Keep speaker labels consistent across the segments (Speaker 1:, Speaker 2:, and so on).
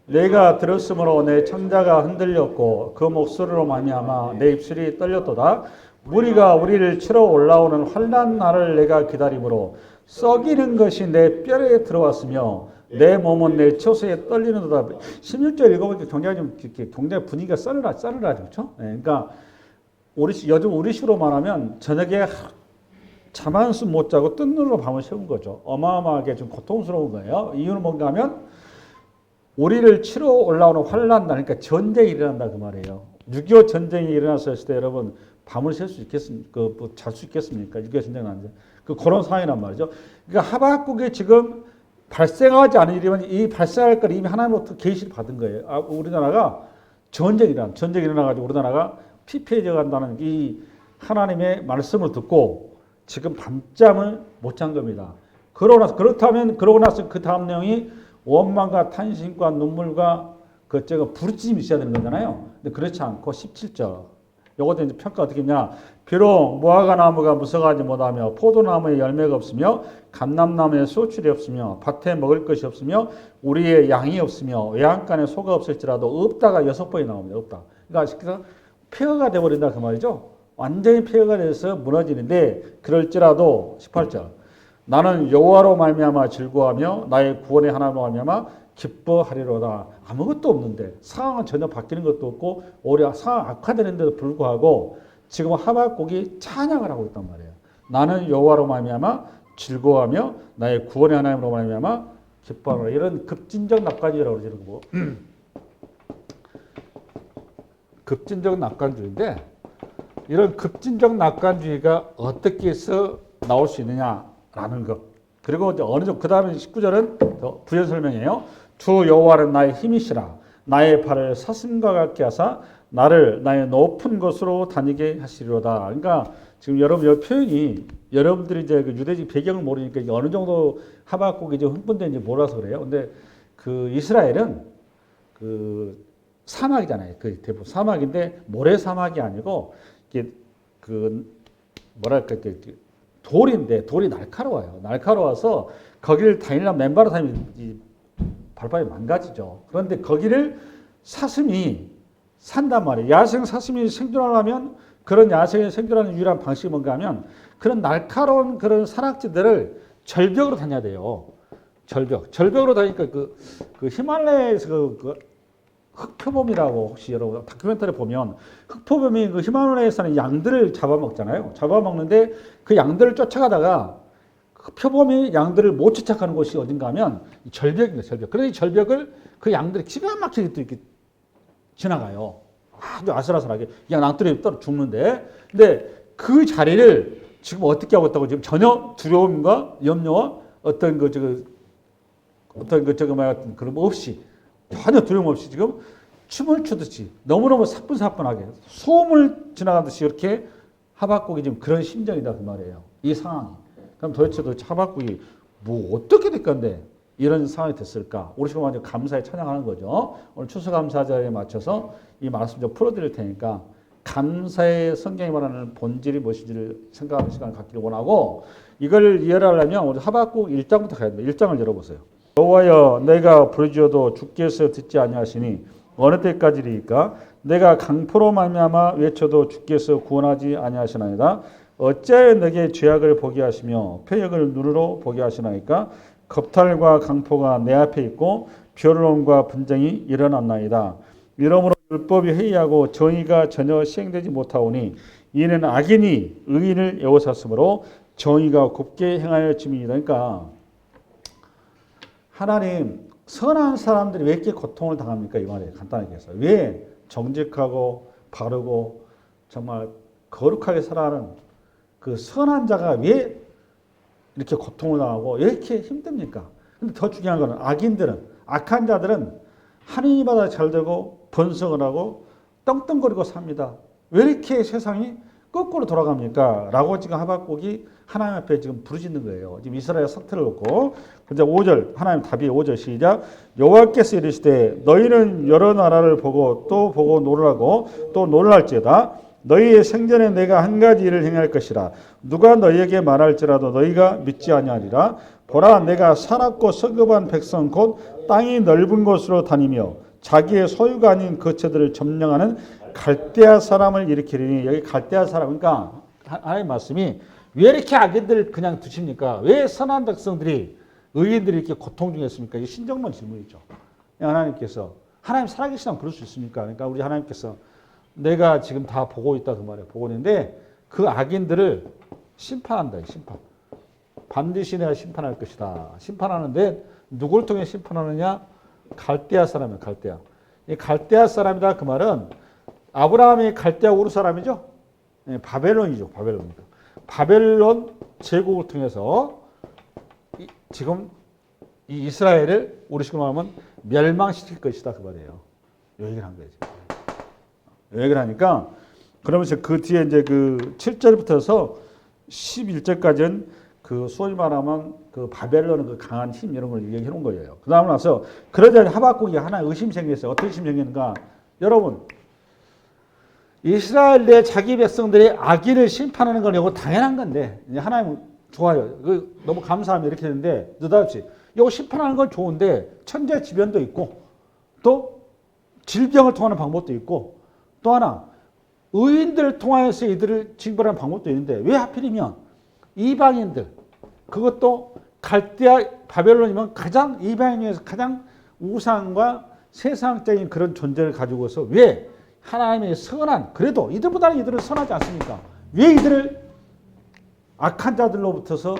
Speaker 1: 내가 들었으므로 내 창자가 흔들렸고 그 목소리로 말미암아 내 입술이 떨렸도다. 무리가 우리를 치러 올라오는 환난 날을 내가 기다림으로 썩이는 것이 내 뼈에 들어왔으며 내 몸은 내 처소에 떨리는도다. 16절 읽어보니까 굉장히 분위기가 썰으라죠. 그렇죠? 네, 그러니까 요즘 우리식으로 말하면 저녁에 잠 한숨 못 자고 뜬 눈으로 밤을 새운 거죠. 어마어마하게 좀 고통스러운 거예요. 이유는 뭔가 하면 우리를 치러 올라오는 환난 날, 그러니까 전쟁이 일어난다 그 말이에요. 6.25 전쟁이 일어났을 때 여러분 밤을 샐 수 있겠습니까? 잘 수 있겠습니까? 6.25 전쟁 나는데 그런 상황이란 말이죠. 그러니까 하박국이 지금 발생하지 않은 일이면 이 발생할 걸 이미 하나님으로부터 계시를 받은 거예요. 우리나라가 전쟁이 일어나가지고 우리나라가 피폐해져 간다는 이 하나님의 말씀을 듣고 지금 밤잠을 못 잔 겁니다. 그러고 나서 그 다음 내용이 원망과 탄식과 눈물과 부르짖음이 있어야 되는 거잖아요. 근데 그렇지 않고 17절. 요것도 이제 평가 어떻게 했냐. 비록 무화과 나무가 무성하지 못하며 포도나무에 열매가 없으며 감람나무에 소출이 없으며 밭에 먹을 것이 없으며 우리의 양이 없으며 외양간에 소가 없을지라도 없다가 6번이 나옵니다. 없다. 그러니까 폐허가 되어버린다 그 말이죠. 완전히 폐허가 돼서 무너지는데 그럴지라도 18절. 나는 여호와로 말미암아 즐거워하며 나의 구원의 하나님으로 말미암아 기뻐하리로다. 아무것도 없는데 상황은 전혀 바뀌는 것도 없고 오히려 상황 악화되는데도 불구하고 지금 하박국이 찬양을 하고 있단 말이에요. 나는 여호와로 말미암아 즐거워하며 나의 구원의 하나님으로 말미암아 기뻐하노라. 이런 급진적 낙관주의라고 그러는 거고. 급진적 낙관주의인데 이런 급진적 낙관주의가 어떻게 해서 나올 수 있느냐라는 것. 그리고 이제 어느 정도 그 다음에 19절은 더 부연 설명이에요. 주 여호와는 나의 힘이시라. 나의 발을 사슴과 같게 하사 나를 나의 높은 곳으로 다니게 하시리로다. 그러니까 지금 여러분 이 표현이 여러분들이 이제 그 유대적 배경을 모르니까 이게 어느 정도 하박국이 이제 흥분된지 몰라서 그래요. 근데 그 이스라엘은 그 사막이잖아요. 그 대부분 사막인데 모래 사막이 아니고 이게 그 뭐랄까 돌인데 돌이 날카로워요. 날카로워서 거기를 다니려면 맨발로 다니면 발바닥이 망가지죠. 그런데 거기를 사슴이 산단 말이에요. 야생 사슴이 생존하려면 그런 야생에 생존하는 유일한 방식이 뭔가 하면 그런 날카로운 그런 산악지들을 절벽으로 다녀야 돼요. 절벽으로 다니니까 그 히말라야에서 그 흑표범이라고 혹시 여러분 다큐멘터리 보면 흑표범이 그 히말라야에 사는 양들을 잡아먹잖아요. 잡아먹는데 그 양들을 쫓아가다가 흑표범이 양들을 못 쫓아가는 곳이 어딘가 하면 절벽입니다. 절벽. 그래서 이 절벽을 그 양들이 기가 막히게 또 이렇게 지나가요. 아주 아슬아슬하게. 그냥 낭떠러지 떨어 죽는데. 근데 그 자리를 지금 어떻게 하고 있다고 지금 전혀 두려움과 염려와 어떤 그런 없이 전혀 두려움 없이 지금 춤을 추듯이 너무너무 사뿐사뿐하게 소음을 지나가듯이 이렇게 하박국이 지금 그런 심정이다 그 말이에요. 이 상황이. 그럼 도대체 하박국이 뭐 어떻게 될 건데 이런 상황이 됐을까? 우리 지금 완전 감사에 찬양하는 거죠. 오늘 추수감사절에 맞춰서 이 말씀 좀 풀어드릴 테니까 감사의 성경이 말하는 본질이 무엇인지를 생각하는 시간을 갖기를 원하고 이걸 이해하려면 우리 하박국 1장부터 가야 됩니다. 1장을 열어보세요. 여호와여 내가 부르짖어도 주께서 듣지 아니하시니 어느 때까지리까 내가 강포로 말미암아 외쳐도 주께서 구원하지 아니하시나이다. 어찌하여 내게 죄악을 보게 하시며 패역을 눈으로 보게 하시나이까. 겁탈과 강포가 내 앞에 있고 변론과 분쟁이 일어났나이다. 이러므로 율법이 회의하고 정의가 전혀 시행되지 못하오니 이는 악인이 의인을 애워쌌으므로 정의가 곱게 행하여 짐이니이다. 그러니까 하나님 선한 사람들이 왜 이렇게 고통을 당합니까? 이 말이에요. 간단하게 해서. 왜 정직하고 바르고 정말 거룩하게 살아가는 그 선한 자가 왜 이렇게 고통을 당하고 왜 이렇게 힘듭니까? 근데 더 중요한 거는 악인들은, 악한 자들은 하느님보다 잘 되고 번성을 하고 떵떵거리고 삽니다. 왜 이렇게 세상이 거꾸로 돌아갑니까? 라고 지금 하박국이 하나님 앞에 지금 부르짖는 거예요. 지금 이스라엘 사태를 놓고. 근데 5절, 하나님 답이 5절 시작. 여호와께서 이르시되 너희는 여러 나라를 보고 또 보고 놀라고 또 놀랄지어다. 너희의 생전에 내가 한 가지 일을 행할 것이라. 누가 너희에게 말할지라도 너희가 믿지 아니하리라. 보라, 내가 사납고 성급한 백성 곧 땅이 넓은 곳으로 다니며 자기의 소유가 아닌 거처들을 점령하는 갈대아 사람을 일으키리니. 여기 갈대아 사람, 그러니까 하나님 말씀이 왜 이렇게 악인들 그냥 두십니까? 왜 선한 백성들이, 의인들이 이렇게 고통 중에 있습니까? 이 신정론 질문이죠. 하나님께서, 하나님 살아계시다면 그럴 수 있습니까? 그러니까 우리 하나님께서 내가 지금 다 보고 있다 그 말이에요. 보고 있는데 그 악인들을 심판한다. 심판. 반드시 내가 심판할 것이다. 심판하는데 누굴 통해 심판하느냐? 갈대아 사람이에요. 갈대아. 이 갈대아 사람이다 그 말은 아브라함이 갈대아 우르 사람이죠. 바벨론이죠. 바벨론입니다. 바벨론 제국을 통해서 지금 이 이스라엘을 우리식으로 말하면 멸망시킬 것이다 그 말이에요. 요 얘기를 한 거예요. 요 얘기를 하니까 그러면서 그 뒤에 이제 그 7절부터서 11절까지는 그 소위 말하면 그 바벨론의 그 강한 힘 이런 걸 얘기해 놓은 거예요. 그 다음에 나서 그러자 하박국이 하나 의심 생겼어요. 어떻게 의심 생겼는가? 여러분, 이스라엘 내 자기 백성들의 악의를 심판하는 건 이거 당연한 건데 하나님은 좋아요. 그 너무 감사하면 이렇게 되는데 느닷없이 이거 심판하는 건 좋은데 천재지변도 있고 또 질병을 통하는 방법도 있고 또 하나 의인들을 통하여서 이들을 징벌하는 방법도 있는데 왜 하필이면 이방인들 그것도 갈대아 바벨론이면 가장 이방인 중에서 가장 우상과 세상적인 그런 존재를 가지고서 왜 하나님의 선한 그래도 이들보다는 이들은 선하지 않습니까? 왜 이들을 악한 자들로부터서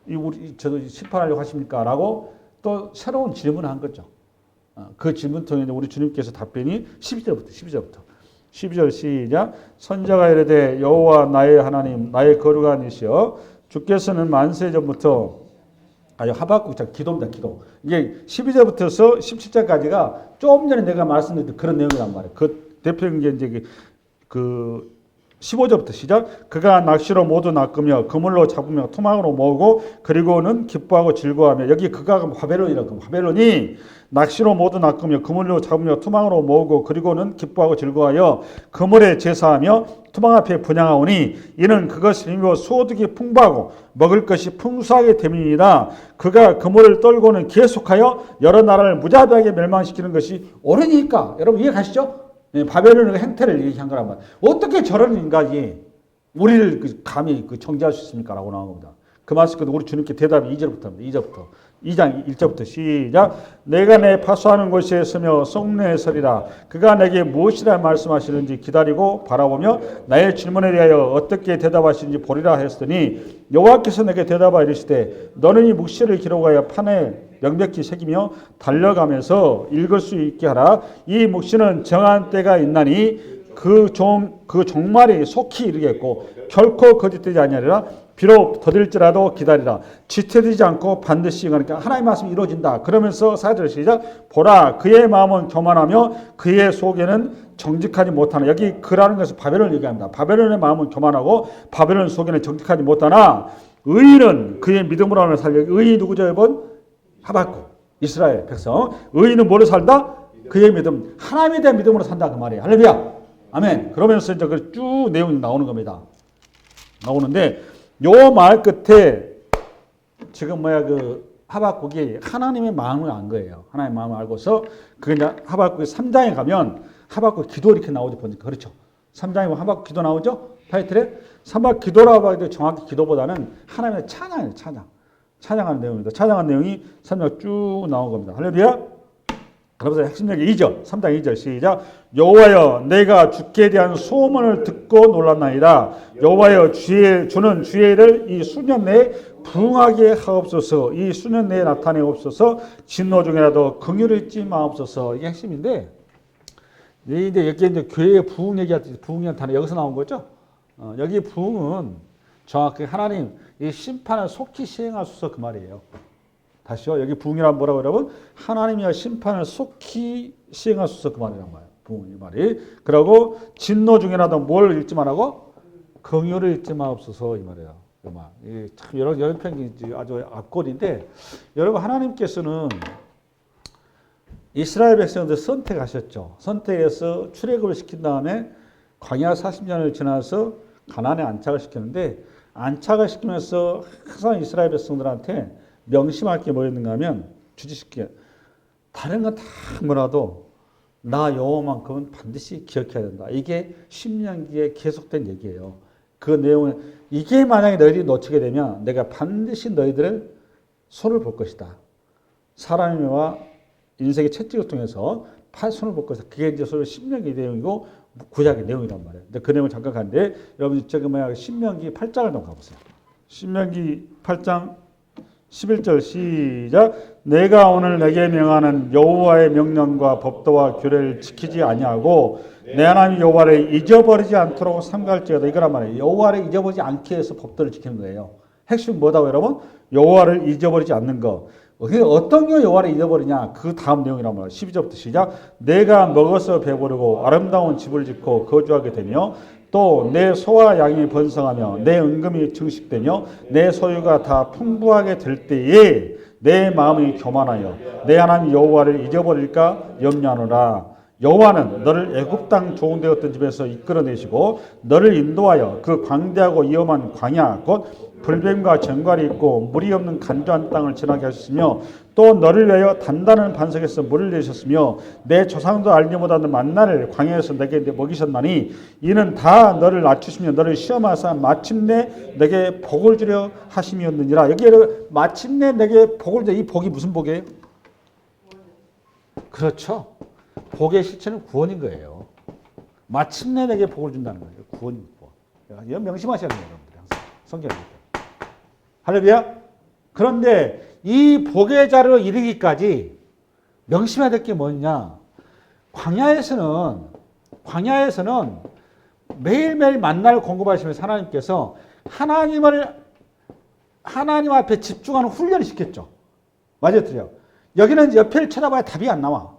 Speaker 1: 우리 저도 심판하려고 하십니까? 라고 또 새로운 질문을 한 거죠. 그 질문 통해 우리 주님께서 답변이 12절 시작. 선자가 이르되 여호와 나의 하나님 나의 거룩한 이시여 주께서는 만세 전부터 하박국 기도입니다. 기도. 이게 12절부터서 17절까지가 조금 전에 내가 말씀드린 그런 내용이란 말이에요. 그 대표적인 게 이제 그 15절부터 시작. 그가 낚시로 모두 낚으며 그물로 잡으며 토막으로 모으고 그리고는 기뻐하고 즐거워하며 여기 그가 바벨론이라고 바벨론이 낚시로 모두 낚으며 그물로 잡으며 토막으로 모으고 그리고는 기뻐하고 즐거워하여 그물에 제사하며 토막 앞에 분향하오니 이는 그것을 힘입어 소득이 풍부하고 먹을 것이 풍수하게 됨이니라. 그가 그물을 떨고는 계속하여 여러 나라를 무자비하게 멸망시키는 것이 옳으니까. 여러분 이해가시죠? 바벨론의 행태를 얘기한 거란 말이에요. 어떻게 저런 인간이 우리를 감히 정죄할 수 있습니까? 라고 나온 겁니다. 그 말씀 우리 주님께 대답이 2절부터입니다. 2장 1절부터 시작. 내가 내 파수하는 곳에 서며 성내에 서리라. 그가 내게 무엇이라 말씀하시는지 기다리고 바라보며 나의 질문에 대하여 어떻게 대답하시는지 보리라 했으니 여호와께서 내게 대답하여 이르시되 너는 이 묵시를 기록하여 판에 명백히 새기며 달려가면서 읽을 수 있게 하라. 이 묵시는 정한 때가 있나니 그 종말이 속히 이르겠고 결코 거짓되지 아니하리라. 비록 더딜지라도 기다리라. 지체되지 않고 반드시. 그러니까 하나님의 말씀이 이루어진다. 그러면서 4절 시작. 보라 그의 마음은 교만하며 그의 속에는 정직하지 못하나. 여기 그라는 것은 바벨론을 얘기합니다. 바벨론의 마음은 교만하고 바벨론 속에는 정직하지 못하나 의인은 그의 믿음으로 하는 살려. 의인이 누구죠 여러분? 하박국 이스라엘 백성. 의인은 뭐로 살다? 그의 믿음, 하나님에 대한 믿음으로 산다 그 말이에요. 할렐루야 아멘. 그러면서 이제 그 쭉 내용이 나오는 겁니다. 나오는데 요 말 끝에 지금 그 하박국이 하나님의 마음을 안 거예요. 하나님의 마음을 알고서 그게 이제 하박국 3장에 가면 하박국 기도 이렇게 나오죠. 보니까 그렇죠. 3장에 보면 하박국 기도 나오죠. 타이틀에 하박국 기도라고 하기도 정확히 기도보다는 하나님의 찬양이에요. 찬양하는 내용입니다. 찬양하는 내용이 3장 쭉 나온 겁니다. 할렐루야. 그러면서 핵심적인 2절, 3장 2절 시작. 여호와여 내가 주께 대한 소문을 듣고 놀랐나이다. 여호와여 주는 주의 일을 이 수년 내에 부응하게 하옵소서. 이 수년 내에 나타내옵소서. 진노 중에라도 긍휼을 잊지 마옵소서. 이게 핵심인데 이제 여기 이제 교회의 부응 얘기할 때 부응이라는 단어 여기서 나온 거죠. 여기 부응은 정확히 하나님 이 심판을 속히 시행하소서 그 말이에요. 다시요. 여기 부흥이란 뭐라고 여러분? 하나님이여 심판을 속히 시행하소서 그 말이란 말이에요. 부흥 이 말이. 그러고 진노 중에라도 뭘 잊지 말라고? 긍휼을 잊지 마옵소서 이 말이에요. 이 말. 이게 참 여러 편이 아주 앞골인데 여러분 하나님께서는 이스라엘 백성들 선택하셨죠. 선택해서 출애굽을 시킨 다음에 광야 40년을 지나서 가나안에 안착을 시키는데 안착을 시키면서 항상 이스라엘 백성들한테 명심할 게 뭐였는가 하면 주지식게 다른 건 다 뭐라도 나 여호와만큼은 반드시 기억해야 된다. 이게 신명기에 계속된 얘기예요. 그 내용은 이게 만약에 너희들이 놓치게 되면 내가 반드시 너희들을 손을 볼 것이다. 사람과 인생의 채찍을 통해서 손을 볼 것이다. 그게 이제 소위 신명기 내용이고 구약의 내용이란 말이에요. 근데 그 내용을 잠깐 가는데 여러분 저기 뭐야 신명기 8장을 좀 가보세요. 신명기 8장 11절 시작. 내가 오늘 내게 명하는 여호와의 명령과 법도와 규례를 지키지 아니하고 내 하나님 여호와를 잊어버리지 않도록 삼갈지어다. 이거란 말이에요. 여호와를 잊어버리지 않게 해서 법도를 지키는 거예요. 핵심 뭐다고 여러분? 여호와를 잊어버리지 않는 거. 어떤 게 여호와를 잊어버리냐? 그 다음 내용이란 말이에요. 12절부터 시작. 내가 먹어서 배부르고 아름다운 집을 짓고 거주하게 되며 또 내 소와 양이 번성하며 내 은금이 증식되며 내 소유가 다 풍부하게 될 때에 내 마음이 교만하여 내 하나님 여호와를 잊어버릴까 염려하노라. 여호와는 너를 애굽 땅 좋은 데였던 집에서 이끌어내시고 너를 인도하여 그 광대하고 위험한 광야 곧 불뱀과 정갈이 있고 물이 없는 간조한 땅을 지나게 하셨으며 또 너를 위하여 단단한 반석에서 물을 내셨으며 내 조상도 알지 못하는 만나를 광야에서 내게 먹이셨나니 이는 다 너를 낮추시며 너를 시험하사 마침내 내게 복을 주려 하심이었느니라. 여기 마침내 내게 복을 주려. 이 복이 무슨 복이에요? 그렇죠. 복의 실체는 구원인 거예요. 마침내 내게 복을 준다는 거예요. 구원인 복. 이건 명심하셔야 돼요, 여러분들. 항상 성경에. 할렐루야. 그런데 이 복의 자리로 이르기까지 명심해야 될 게 뭐냐? 광야에서는 매일매일 만나를 공급하시면서 하나님께서 하나님 앞에 집중하는 훈련을 시켰죠. 맞아요, 틀려요. 여기는 옆에를 쳐다봐야 답이 안 나와.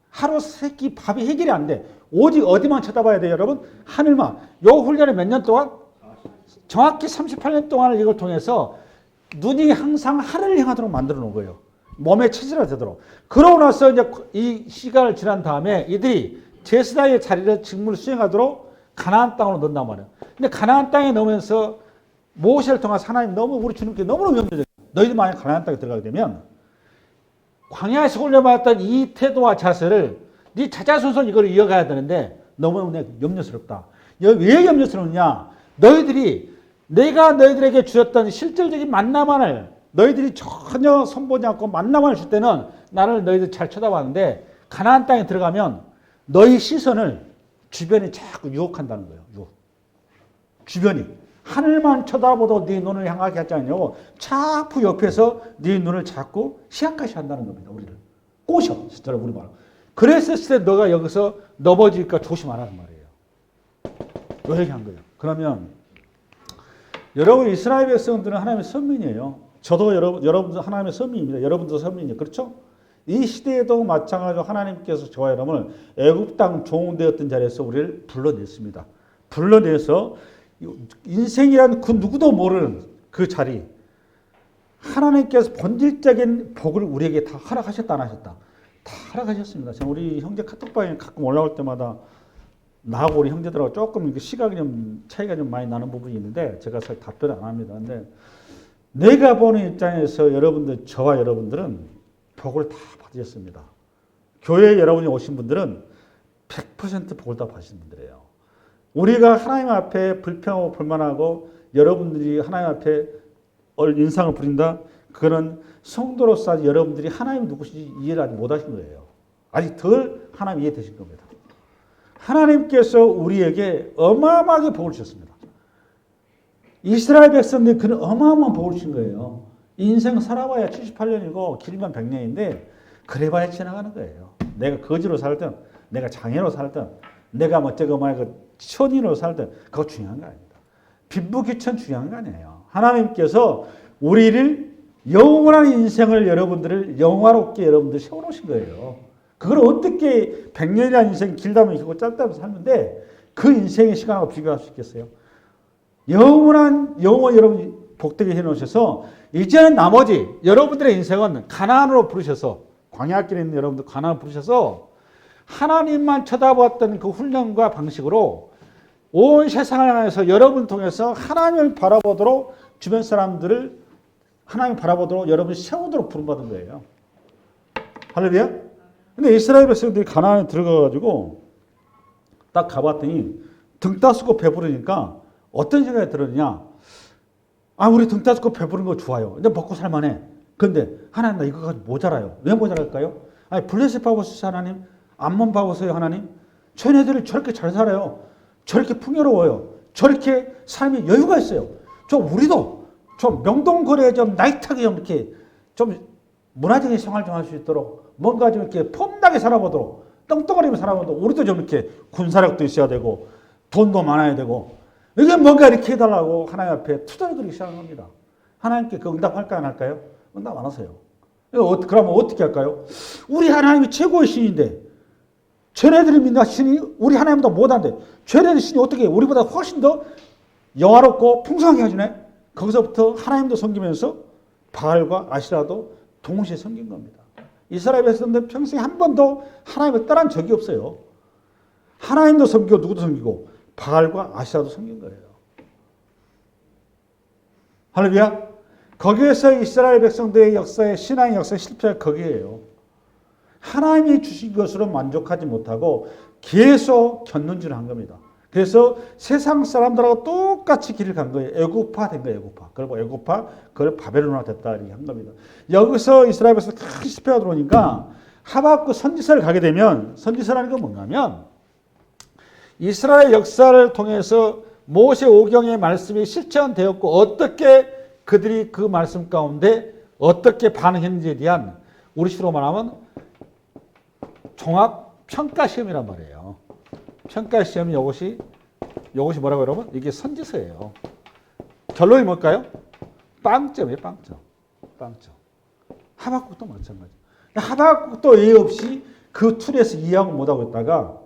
Speaker 1: 하루 세 끼 밥이 해결이 안 돼. 오직 어디만 쳐다봐야 돼요, 여러분? 하늘만. 요 훈련을 몇 년 동안? 정확히 38년 동안을 이걸 통해서 눈이 항상 하늘을 향하도록 만들어 놓은 거예요. 몸에 체질화 되도록. 그러고 나서 이제 이 시간을 지난 다음에 이들이 제사장의 자리를 직무를 수행하도록 가나안 땅으로 넣는단 말이에요. 근데 가나안 땅에 넣으면서 모세를 통해서 하나님 너무 우리 주님께 너무너무 염려돼요. 너희들 만약 가나안 땅에 들어가게 되면 광야에서 훈련받았던 이 태도와 자세를 네 자자손손 이걸 이어가야 되는데 너무 염려스럽다. 왜 염려스럽냐? 내가 너희들에게 주었던 실질적인 만나만을 너희들이 전혀 손보지 않고 만나만을 줄 때는 나를 너희들 잘 쳐다봤는데 가나안 땅에 들어가면 너희 시선을 주변이 자꾸 유혹한다는 거예요. 유혹. 주변이. 하늘만 쳐다보도 네 눈을 향하게 하지 않냐고 자꾸 옆에서 네 눈을 자꾸 시야까지 한다는 겁니다. 우리를. 꼬셔. 진짜로 우리 말로. 그랬을 때 너가 여기서 넘어질까 조심하라는 말이에요. 왜 이렇게 한 거예요? 그러면 여러분 이스라엘 백성들은 하나님의 선민이에요. 저도 여러분도 하나님의 선민입니다. 여러분도 선민이에요. 그렇죠? 이 시대에도 마찬가지로 하나님께서 저와 여러분을 애굽 땅 종되었던 자리에서 우리를 불러냈습니다. 불러내서 인생이란 그 누구도 모르는 그 자리 하나님께서 본질적인 복을 우리에게 다 허락하셨다 안 하셨다? 다 허락하셨습니다. 우리 형제 카톡방에 가끔 올라올 때마다 나하고 우리 형제들하고 조금 시각이 좀 차이가 좀 많이 나는 부분이 있는데 제가 잘 답변을 안 합니다. 근데 내가 보는 입장에서 여러분들, 저와 여러분들은 복을 다 받으셨습니다. 교회에 여러분이 오신 분들은 100% 복을 다 받으신 분들이에요. 우리가 하나님 앞에 불평하고 불만하고 여러분들이 하나님 앞에 인상을 부린다? 그거는 성도로서 아직 여러분들이 하나님 누구신지 이해를 아직 못하신 거예요. 아직 덜 하나님 이해되신 겁니다. 하나님께서 우리에게 어마어마하게 복을 주셨습니다. 이스라엘 백성들이 그런 어마어마한 복을 주신 거예요. 인생 살아봐야 78년이고 길면 100년인데 그래봐야 지나가는 거예요. 내가 거지로 살든 내가 장애로 살든 내가 천인으로 살든 그거 중요한 거 아닙니다. 빈부귀천 중요한 거 아니에요. 하나님께서 우리를 영원한 인생을 여러분들을 영화롭게 여러분들 세워놓으신 거예요. 그걸 어떻게 100년이라는 인생 길다면 길고 짧다면 살는데 그 인생의 시간하고 비교할 수 있겠어요? 영원 여러분 복되게 해놓으셔서 이제는 나머지 여러분들의 인생은 가나안으로 부르셔서 광야길에 있는 여러분들 가나안으로 부르셔서 하나님만 쳐다보았던 그 훈련과 방식으로 온 세상을 향해서 여러분 통해서 하나님을 바라보도록 주변 사람들을 하나님 바라보도록 여러분이 세우도록 부름받은 거예요. 할렐루야. 근데 이스라엘 백성들이 가나안에 들어가가지고 딱 가봤더니 등 따스고 배부르니까 어떤 생각이 들었냐. 우리 등 따스고 배부른 거 좋아요. 이제 먹고 살만해. 근데 하나님 나 이거 가지고 모자라요. 왜 모자랄까요? 블레셋 봐보세요 하나님. 암몬 봐보세요 하나님. 쟤네들이 저렇게 잘 살아요. 저렇게 풍요로워요. 저렇게 삶에 여유가 있어요. 우리도 좀 명동거리에 좀 나이트하게 좀 이렇게 좀 문화적인 생활 좀 할 수 있도록 뭔가 좀 이렇게 폼나게 살아보도록 떵떵거리며 살아보도록 우리도 좀 이렇게 군사력도 있어야 되고 돈도 많아야 되고 이게 뭔가 이렇게 해달라고 하나님 앞에 투자를 드리기 시작한 겁니다. 하나님께 그 응답할까요? 안 할까요? 응답 안 하세요. 그러면 어떻게 할까요? 우리 하나님이 최고의 신인데 쟤네들이 믿는 신이 우리 하나님보다 못한데 쟤네들 신이 어떻게 우리보다 훨씬 더 영화롭고 풍성하게 해주네. 거기서부터 하나님도 섬기면서 바알과 아시라도 동시에 섬긴 겁니다. 이스라엘 백성들은 평생 한 번도 하나님을 떠난 적이 없어요. 하나님도 섬기고 누구도 섬기고 바알과 아시라도 섬긴 거예요. 할렐루야. 거기에서 이스라엘 백성들의 역사의 신앙의 역사의 실패가 거기에요. 하나님이 주신 것으로 만족하지 못하고 계속 견눈질을 한 겁니다. 그래서 세상 사람들하고 똑같이 길을 간 거예요. 애굽화 된 거예요. 애굽화. 그리고 애굽화 그걸 바벨론화 됐다 이렇게 한 겁니다. 여기서 이스라엘 백성 큰 실패가 들어오니까 하박국 선지서를 가게 되면 선지서라는 건 뭔가면 이스라엘 역사를 통해서 모세 오경의 말씀이 실천되었고 어떻게 그들이 그 말씀 가운데 어떻게 반응했는지에 대한 우리식으로 말하면 종합 평가 시험이란 말이에요. 평가 시험이 이것이 뭐라고 여러분? 이게 선지서예요. 결론이 뭘까요? 빵점이에요, 빵점. 하박국도 마찬가지. 하박국도 예의 없이 그 틀에서 이해하고 못하고 있다가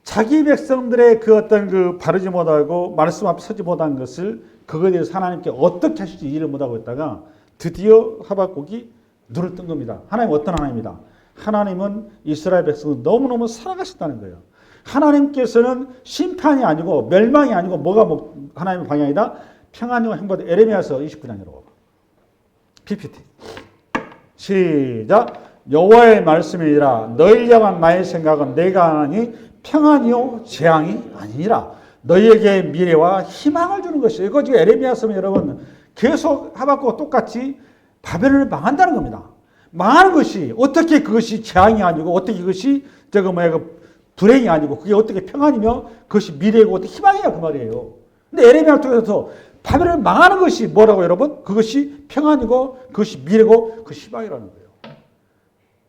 Speaker 1: 자기 백성들의 그 어떤 그 바르지 못하고 말씀 앞에 서지 못한 것을 그거에 대해서 하나님께 어떻게 하실지 이해를 못하고 있다가 드디어 하박국이 눈을 뜬 겁니다. 하나님 어떤 하나님이다? 하나님은 이스라엘 백성을 너무너무 사랑하신다는 거예요. 하나님께서는 심판이 아니고 멸망이 아니고 뭐가 하나님의 방향이다? 평안이고 행복다. 에레미야서 29장이라고. PPT. 시작. 여호와의 말씀이니라. 너희를 향한 나의 생각은 내가 하니 평안이요 재앙이 아니니라. 너희에게 미래와 희망을 주는 것이에요. 이거 지금 에레미야서면 여러분 계속 하박국과 똑같이 바벨론을 망한다는 겁니다. 망하는 것이 어떻게 그것이 재앙이 아니고 어떻게 그것이 불행이 아니고 그게 어떻게 평안이며 그것이 미래고 어떻게 희망이냐 그 말이에요. 근데 에레미야 쪽에서 바벨론 망하는 것이 뭐라고 여러분? 그것이 평안이고 그것이 미래고 그것이 희망이라는 거예요.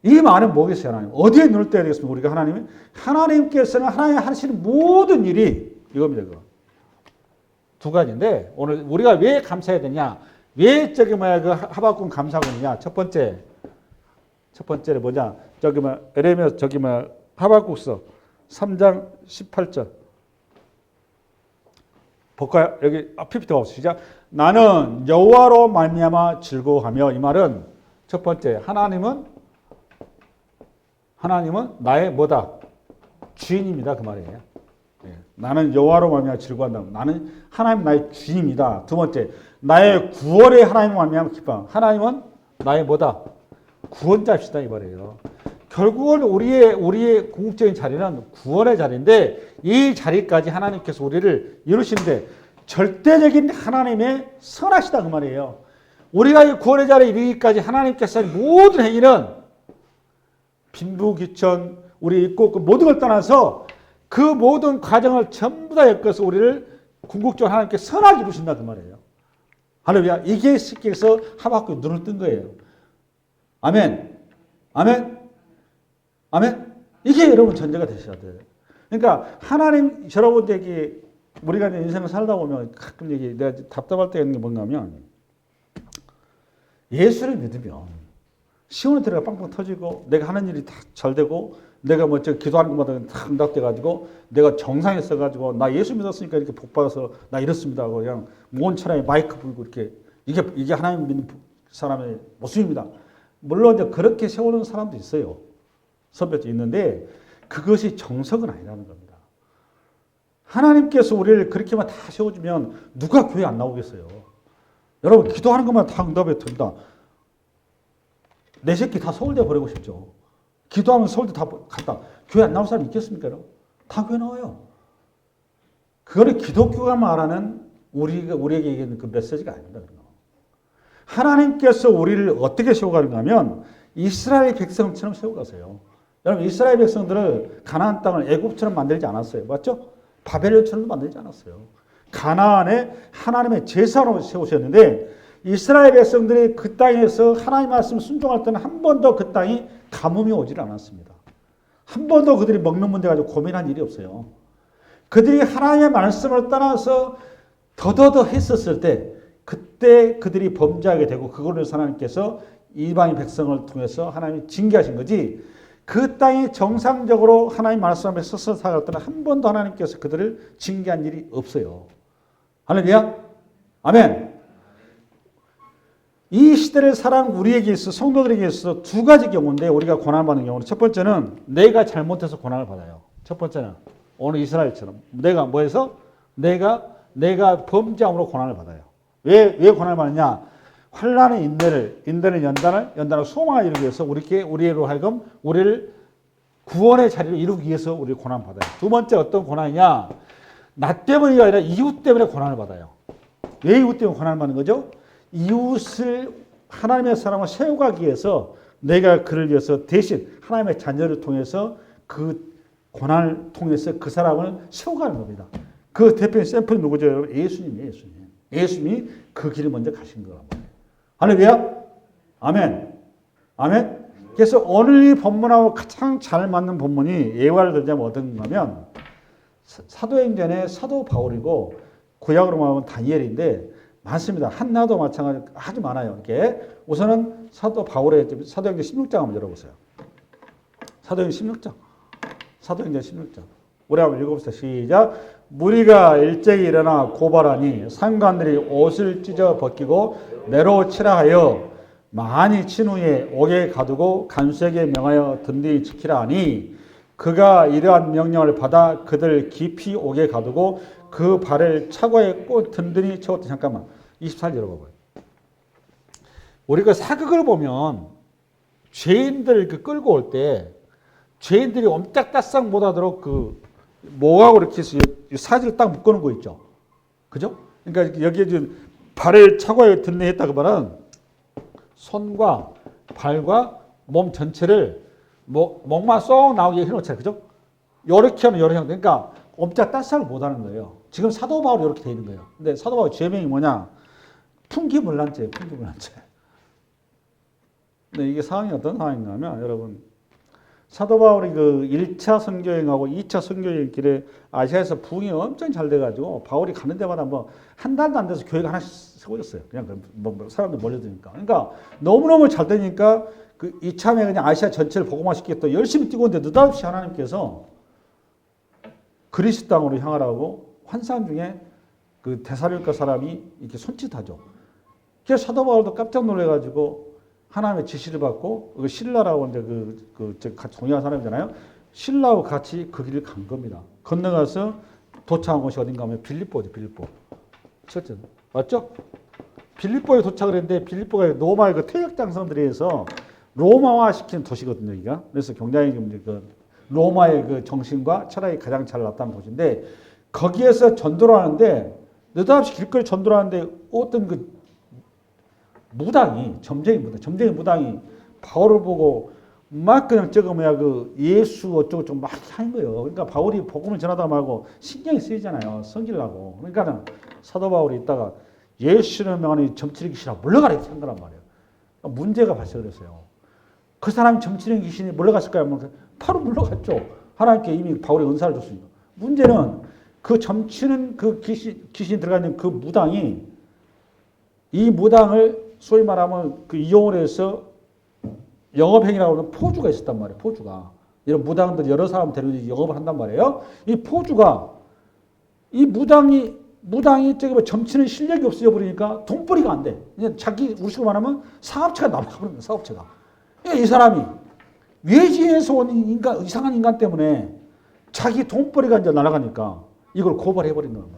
Speaker 1: 이 말은 뭐겠어요, 하나님? 어디에 눈을 떼야 되겠습니까? 우리가 하나님께서는 하나님 하시는 모든 일이 이겁니다, 이거. 두 가지인데, 오늘 우리가 왜 감사해야 되냐? 왜 그 하박국 감사하고 있느냐? 첫 번째는 뭐냐? 에레미야, 하박국서 3장 18절. 볼까요? 여기 PPT 없어. 시작. 나는 여호와로 말미암아 즐거워하며 이 말은 첫 번째, 하나님은 나의 뭐다? 주인입니다. 그 말이에요. 예. 나는 여호와로 말미암아 즐거워한다. 나는 하나님 나의 주인입니다. 두 번째, 나의 구원의 하나님 말미암아 기뻐. 하나님은 나의 뭐다? 구원자시다 이 말이에요. 결국은 우리의 궁극적인 자리는 구원의 자리인데 이 자리까지 하나님께서 우리를 이루시는데 절대적인 하나님의 선하시다 그 말이에요. 우리가 이 구원의 자리에 이르기까지 하나님께서 하는 모든 행위는 빈부귀천 우리 있고 그 모든 걸 떠나서 그 모든 과정을 전부 다 엮어서 우리를 궁극적으로 하나님께 선하게 이루신다 그 말이에요. 할렐루야. 이게 쉽게해서 하박국이 눈을 뜬 거예요. 아멘. 이게 여러분 전제가 되셔야 돼요. 그러니까 하나님 여러분들에게 우리가 인생을 살다 보면 가끔 내가 답답할 때가 있는 게 뭔가 하면 예수를 믿으면 시온의 들어가 빵빵 터지고 내가 하는 일이 다 잘 되고 내가 기도하는 것마다 다 응답돼가지고 내가 정상에 있어가지고 나 예수 믿었으니까 이렇게 복 받아서 나 이렇습니다 하고 그냥 온 차량에 마이크 불고 이렇게 이게 하나님 믿는 사람의 모습입니다. 물론 이제 그렇게 세우는 사람도 있어요. 선배도 있는데 그것이 정석은 아니라는 겁니다. 하나님께서 우리를 그렇게만 다 세워주면 누가 교회 안 나오겠어요? 여러분 기도하는 것만 다 응답에 든다. 내 새끼 다 서울대 보내고 싶죠. 기도하면 서울대 다 갔다. 교회 안 나올 사람 있겠습니까? 여러분? 다 교회 나와요. 그거는 기독교가 말하는 우리에게 얘기하는 그 메시지가 아닙니다. 하나님께서 우리를 어떻게 세워가는가 하면 이스라엘 백성처럼 세워가세요. 여러분 이스라엘 백성들을 가나안 땅을 애굽처럼 만들지 않았어요. 맞죠? 바벨론처럼 만들지 않았어요. 가나안에 하나님의 제사로 세우셨는데 이스라엘 백성들이 그 땅에서 하나님 말씀 순종할 때는 한 번도 그 땅이 가뭄이 오질 않았습니다. 한 번도 그들이 먹는 문제 가지고 고민한 일이 없어요. 그들이 하나님의 말씀을 따라서 더더더 했었을 때 그때 그들이 범죄하게 되고 그걸로 하나님께서 이방인 백성을 통해서 하나님이 징계하신 거지 그 땅이 정상적으로 하나님 말씀 앞에 서서 살아갈 때는 한 번도 하나님께서 그들을 징계한 일이 없어요. 할렐루야? 아멘. 이 시대를 살아가는 우리에게 있어 성도들에게 있어 두 가지 경우인데 우리가 고난을 받는 경우는 첫 번째는 내가 잘못해서 고난을 받아요. 첫 번째는 오늘 이스라엘처럼 내가 뭐해서 내가 범죄함으로 고난을 받아요. 왜 고난을 받느냐? 환난의 인내는 연단을 소망을 이루기 위해서 우리로 하여금 우리를 구원의 자리로 이루기 위해서 우리 고난 받아요. 두 번째 어떤 고난이냐? 나 때문이 아니라 이웃 때문에 고난을 받아요. 왜 이웃 때문에 고난을 받는 거죠? 이웃을 하나님의 사람을 세워가기 위해서 내가 그를 위해서 대신 하나님의 자녀를 통해서 그 고난을 통해서 그 사람을 세워가는 겁니다. 그 대표의 샘플이 누구죠? 여러분? 예수님이에요. 예수님이 그 길을 먼저 가신 거란 말이에요. 할렐루야? 아멘. 아멘. 그래서 오늘 이 본문하고 가장 잘 맞는 본문이 예화를 들자면 어떤 거냐면 사도행전의 사도 바울이고 구약으로 말하면 다니엘인데 많습니다. 한나도 마찬가지로 아주 많아요. 이렇게 우선은 사도 바울의 사도행전 16장 한번 열어보세요. 사도행전 16장. 우리 한번 읽어봅시다. 시작. 무리가 일찍이 일어나 고발하니 상관들이 옷을 찢어 벗기고 내로 치라 하여 많이 친 후에 옥에 가두고 간수에게 명하여 든든히 지키라 하니 그가 이러한 명령을 받아 그들 깊이 옥에 가두고 그 발을 차고에 꼭 든든히 채웠다. 잠깐만 24절 열어봐봐요. 우리가 사극을 보면 죄인들 끌고 올 때 죄인들이 옴짝달싹 못하도록 그 목하고 이렇게 해서 사지를 딱 묶어놓은 거 있죠. 그죠? 그러니까 여기에 지금 발을 차고에 든든히 했다고 말은 손과 발과 몸 전체를 목만 쏙 나오게 해놓잖아요. 그죠? 요렇게 하면 요렇게 하면 그러니까 옴짝달싹을 못하는 거예요. 지금 사도 바울이 이렇게 돼 있는 거예요. 근데 사도 바울 죄명이 뭐냐? 풍기물난죄예요. 풍기물난죄. 근데 이게 상황이 어떤 상황인가 하면 여러분 사도 바울이 그 1차 선교여행하고 2차 선교여행 길에 아시아에서 부흥이 엄청 잘 돼가지고 바울이 가는 데마다 뭐 한 달도 안 돼서 교회가 하나씩 세워졌어요. 그냥 사람들 몰려드니까. 그러니까 너무너무 잘 되니까 그 이참에 그냥 아시아 전체를 복음화 시키겠다 열심히 뛰고 있는데 느닷없이 하나님께서 그리스 땅으로 향하라고 환상 중에 그 데살로니가 사람이 이렇게 손짓하죠. 그래서 사도 바울도 깜짝 놀래가지고 하나님의 지시를 받고 신라라고 이제 같이 동행한 사람이잖아요. 신라하고 같이 그 길을 간 겁니다. 건너가서 도착한 곳이 어딘가 하면 빌립보죠. 빌립보. 맞죠? 빌립보에 도착을 했는데 빌립보가 로마의 그 퇴역 장성들에서 로마화 시킨 도시거든요. 여기가. 그래서 굉장히 그 로마의 그 정신과 철학이 가장 잘 나타난 곳인데 거기에서 전도를 하는데 느닷없이 길거리 전도를 하는데 어떤 그 무당이 점쟁이 무당이 바울을 보고 막 그냥 저거 그 예수 어쩌고 좀 막 하는 거예요. 그러니까 바울이 복음을 전하다 말고 신경이 쓰이잖아요. 섬기려고. 그러니까 사도 바울이 있다가 예수를 명하니 점치는 귀신아 물러가라 이렇게 한 거란 말이에요. 그러니까 문제가 발생했어요. 그 사람이 점치는 귀신이 물러갔을까요? 바로 물러갔죠. 하나님께 이미 바울의 은사를 줬으니까. 문제는 그 점치는 그 귀신이 들어가 있는 그 무당이 이 무당을 소위 말하면 그 이용을 해서 영업행위라고 하는 포주가 있었단 말이에요. 포주가. 이런 무당들 여러 사람 데리고 영업을 한단 말이에요. 이 포주가 이 무당이 저기 점치는 실력이 없어져 버리니까 돈벌이가 안 돼. 그냥 자기 우리식으로 말하면 사업체가 남아버리는 거야. 사업체가. 이 사람이 외지에서 온 이상한 인간 때문에 자기 돈벌이가 이제 날아가니까 이걸 고발해버린 거예요.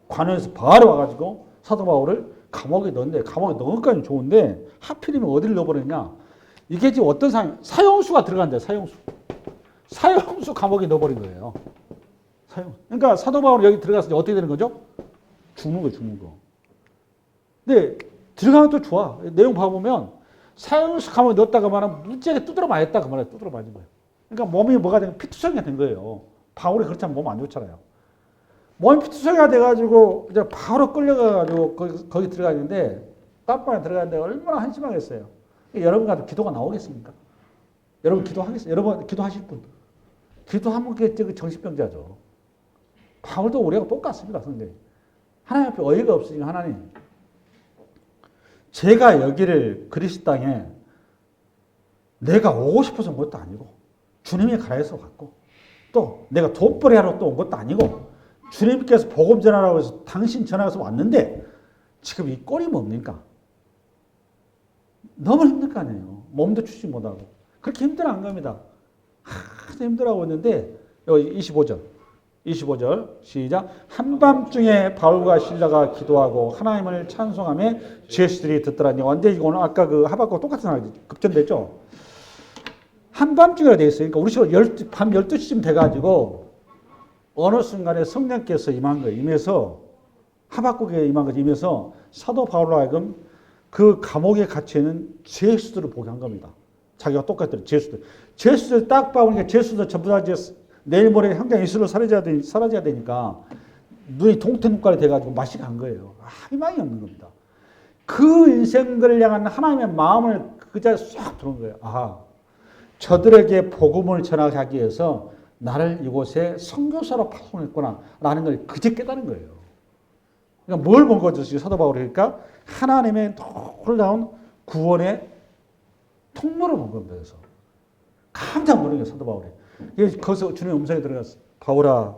Speaker 1: 관원에서 바로 와가지고 사도 바울을 감옥에 넣었는데, 감옥에 넣은 것까지는 좋은데 하필이면 어디를 넣어버렸냐. 이게 지금 어떤 상황, 사형수가 들어간대요. 사형수 감옥에 넣어버린 거예요. 그러니까 사도 바울이 여기 들어가서 어떻게 되는 거죠? 죽는 거. 근데 들어가면 또 좋아. 내용 봐보면 사형수 감옥에 넣었다가 말하면 물지하게 두드러 맞았다. 그 말이에요. 두드러 맞은 거예요. 그러니까 몸이 뭐가 된, 피투성이가 된 거예요. 바울이 그렇지 않으면 몸 안 좋잖아요. 몸이 피투성이가 돼가지고 이제 바로 끌려가가지고 거기 들어가는데, 땀방에 들어가는데 얼마나 한심하겠어요. 여러분 같은 기도가 나오겠습니까? 여러분 기도하겠어요? 여러분 기도하실 분? 기도하면 그게 정신병자죠. 바울도 우리하고 똑같습니다. 성경이. 하나님 앞에 어이가 없으니까 하나님, 제가 여기를 그리스 땅에 내가 오고 싶어서 온 것도 아니고, 주님이 가라 해서 왔고, 또 내가 돈벌이 하러 또 온 것도 아니고, 주님께서 복음 전하라고 해서 당신 전화해서 왔는데 지금 이 꼴이 뭡니까? 너무 힘들 거 아니에요. 몸도 추지 못하고. 그렇게 힘들어한 겁니다. 하도 힘들어하고 있는데, 여기 25절 시작. 한밤중에 바울과 실라가 기도하고 하나님을 찬송하며 제수들이 듣더라니. 완전히 이거는 아까 그 하박국 똑같은 상황이 급전됐죠. 한밤중이라 되어 있어요. 그러니까 우리 시간 밤 12시쯤 돼가지고 어느 순간에 성령께서 임한 거예요. 임해서 하박국에 임한 거죠. 임해서 사도 바울로 하여금 그 감옥에 갇혀있는 죄수들을 보게 한 겁니다. 자기가 똑같더래. 죄수들 딱 봐보니까 죄수들 전부 다 이제 내일 모레 당장 이슬로 사라져야 되니까 눈이 동태 눈깔이 돼가지고 맛이 간 거예요. 희망이 없는 겁니다. 그 인생들을 향한 하나님의 마음을 그 자리에 쏙 들어온 거예요. 저들에게 복음을 전하기 위해서 나를 이곳에 선교사로 파송했구나 라는 걸 그제 깨달은 거예요. 그러니까 뭘 본 거죠? 사도 바울이. 그러니까 하나님의 놀라운 구원의 통로를 본 겁니다. 그래서 깜짝 놀란 거예요. 사도 바울이. 거기서 주님의 음성이 들어갔어. 바울아,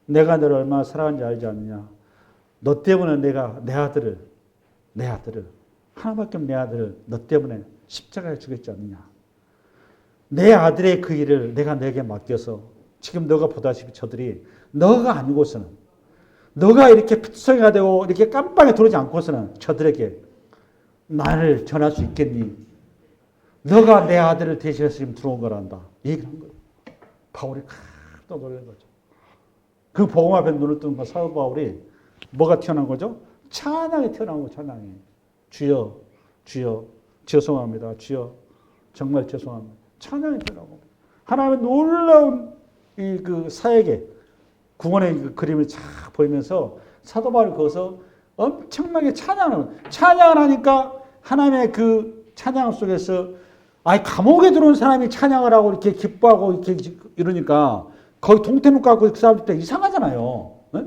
Speaker 1: 내가 너를 얼마나 사랑하는지 알지 않느냐. 너 때문에 내가 내 아들을 하나밖에 없는 내 아들을 너 때문에 십자가에 죽였지 않느냐. 내 아들의 그 일을 내가 내게 맡겨서 지금 너가 보다시피 저들이 너가 아니고서는, 너가 이렇게 피투성이가 되고 이렇게 깜빵에 들어오지 않고서는 저들에게 나를 전할 수 있겠니? 너가 내 아들을 대신해서 지금 들어온 거란다. 이 얘기를 한 거예요. 바울이 또 놀란 거죠. 그 복음 앞에 눈을 뜬 거 사도 바울이 뭐가 튀어나온 거죠? 찬양이 튀어나온 거예요. 찬양이. 주여, 주여, 죄송합니다. 주여, 정말 죄송합니다. 찬양이 튀어나온 겁니다. 하나님의 놀라운 이 그 사역의 구원의 그 그림을 쫙 보이면서 사도 바울이 거기서 엄청나게 찬양을 하니까 하나님의 그 찬양 속에서 감옥에 들어온 사람이 찬양을 하고 이렇게 기뻐하고 이렇게 이러니까 거기 동태눈 갖고 그 사람들 이상하잖아요. 네?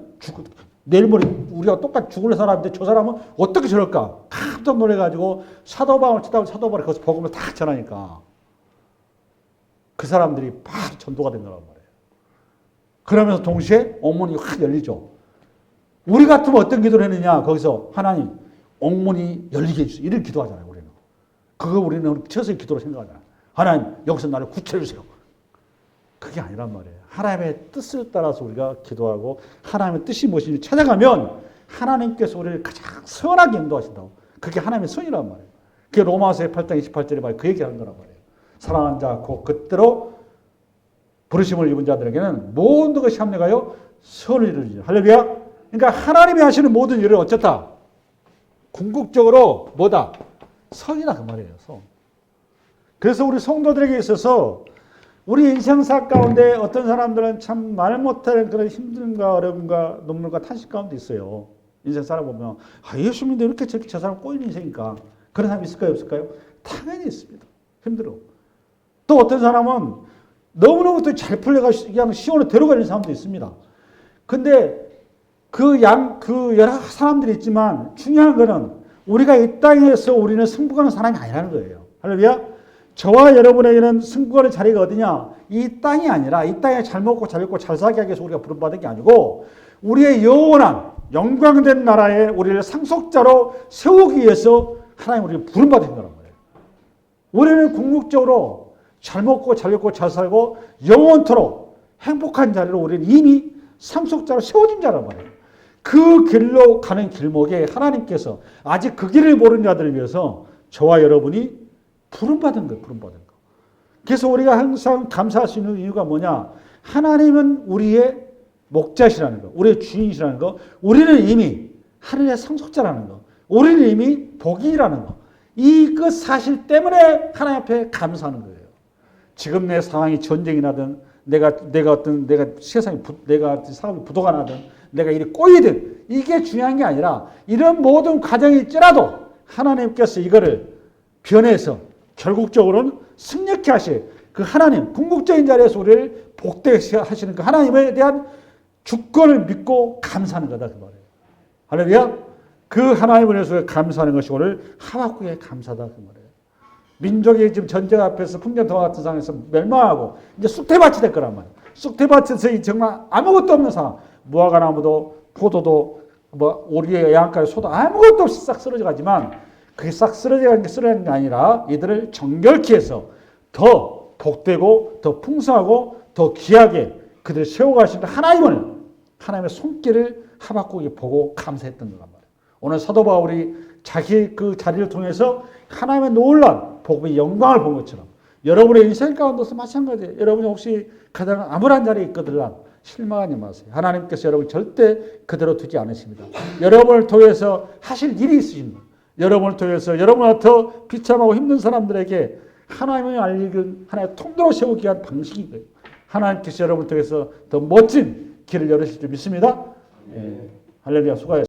Speaker 1: 내일 모레 우리가 똑같이 죽을 사람인데 저 사람은 어떻게 저럴까? 깜짝 놀래가지고 사도 바울을 쳐다보고 사도 바울이 거기서 복음을 다 전하니까 그 사람들이 바로 전도가 된 거란 말이에요. 그러면서 동시에 옥문이 확 열리죠. 우리 같으면 어떤 기도를 했느냐? 거기서 하나님 옥문이 열리게 해주세요. 이런 기도하잖아요. 우리는. 그거 우리는 최소의 기도로 생각하잖아요. 하나님 여기서 나를 구출해주세요. 그게 아니란 말이에요. 하나님의 뜻을 따라서 우리가 기도하고 하나님의 뜻이 무엇인지 찾아가면 하나님께서 우리를 가장 선하게 인도하신다고. 그게 하나님의 선이란 말이에요. 그게 로마서의 8장 28절에 말 그 얘기하는 거란 말이에요. 사랑하는 자 곧 그때로 부르심을 입은 자들에게는 모든 것이 합력하여 선을 이루리라. 할렐루야. 그러니까 하나님이 하시는 모든 일을 어쨌다? 궁극적으로 뭐다? 선이다 그 말이에요. 선. 그래서 우리 성도들에게 있어서 우리 인생사 가운데 어떤 사람들은 참 말 못하는 그런 힘듦과 어려움과 눈물과 탄식 가운데 있어요. 인생 살아보면 예수님인데 이렇게 저렇게 저 사람 꼬이는 인생이니까 그런 사람이 있을까요? 없을까요? 당연히 있습니다. 힘들어. 또 어떤 사람은 너무너무 또 잘 풀려가지고 그냥 시원히 데려가는 사람도 있습니다. 근데 그 여러 사람들이 있지만 중요한 거는 우리가 이 땅에서 우리는 승부하는 사람이 아니라는 거예요. 할렐루야. 저와 여러분에게는 승부하는 자리가 어디냐? 이 땅이 아니라 이 땅에 잘 먹고 잘 입고 잘 살게 하기 위해서 우리가 부름받은 게 아니고 우리의 영원한 영광된 나라에 우리를 상속자로 세우기 위해서 하나님 우리를 부름받은 거란 말이에요. 우리는 궁극적으로 잘 먹고 잘 입고 잘 살고 영원토록 행복한 자리로 우리는 이미 상속자로 세워진 자란 말이에요. 그 길로 가는 길목에 하나님께서 아직 그 길을 모르는 자들을 위해서 저와 여러분이 부름받은 거예요. 부름받은 거. 그래서 우리가 항상 감사할 수 있는 이유가 뭐냐? 하나님은 우리의 목자시라는 거, 우리의 주인이시라는 거, 우리는 이미 하늘의 상속자라는 거, 우리는 이미 복이라는 거. 이그 사실 때문에 하나님 앞에 감사하는 거예요. 지금 내 상황이 전쟁이 나든 내가 세상에 내가 사업이 부도가 나든 내가 일이 꼬이든 이게 중요한 게 아니라 이런 모든 과정이 있더라도 하나님께서 이거를 변해서 결국적으로는 승리케 하실 그 하나님, 궁극적인 자리에서 우리를 복되게 하시는 그 하나님에 대한 주권을 믿고 감사하는 거다 그 말이에요. 할렐루야. 그 하나님을 위해서 감사하는 것이 오늘 하박국의 감사다 그 말이에요. 민족이 지금 전쟁 앞에서 풍전통화 같은 상황에서 멸망하고 이제 쑥대밭이 될 거란 말이에요. 쑥대밭에서 정말 아무것도 없는 상황. 무화과 나무도 포도도 오리의 양가의 소도 아무것도 없이 싹 쓰러져 가지만 그게 싹 쓰러지는 게 아니라 이들을 정결케 해서 더 복되고 더 풍성하고 더 귀하게 그들을 세워가시는 하나님의 손길을 하박국이 보고 감사했던 거란 말이에요. 오늘 사도 바울이 자기 그 자리를 통해서 하나님의 놀라운 복음의 영광을 본 것처럼 여러분의 인생 가운데서 마찬가지예요. 여러분이 혹시 가장 암울한 자리에 있거든 실망하지 마세요. 하나님께서 여러분 절대 그대로 두지 않으십니다. 여러분을 통해서 하실 일이 있으십니다. 여러분을 통해서 여러분과 더 비참하고 힘든 사람들에게 하나님의 알리는 하나의 통로로 세우기 위한 방식인 거예요. 하나님께서 여러분을 통해서 더 멋진 길을 열으실 줄 믿습니다. 할렐루야. 수고하셨습니다.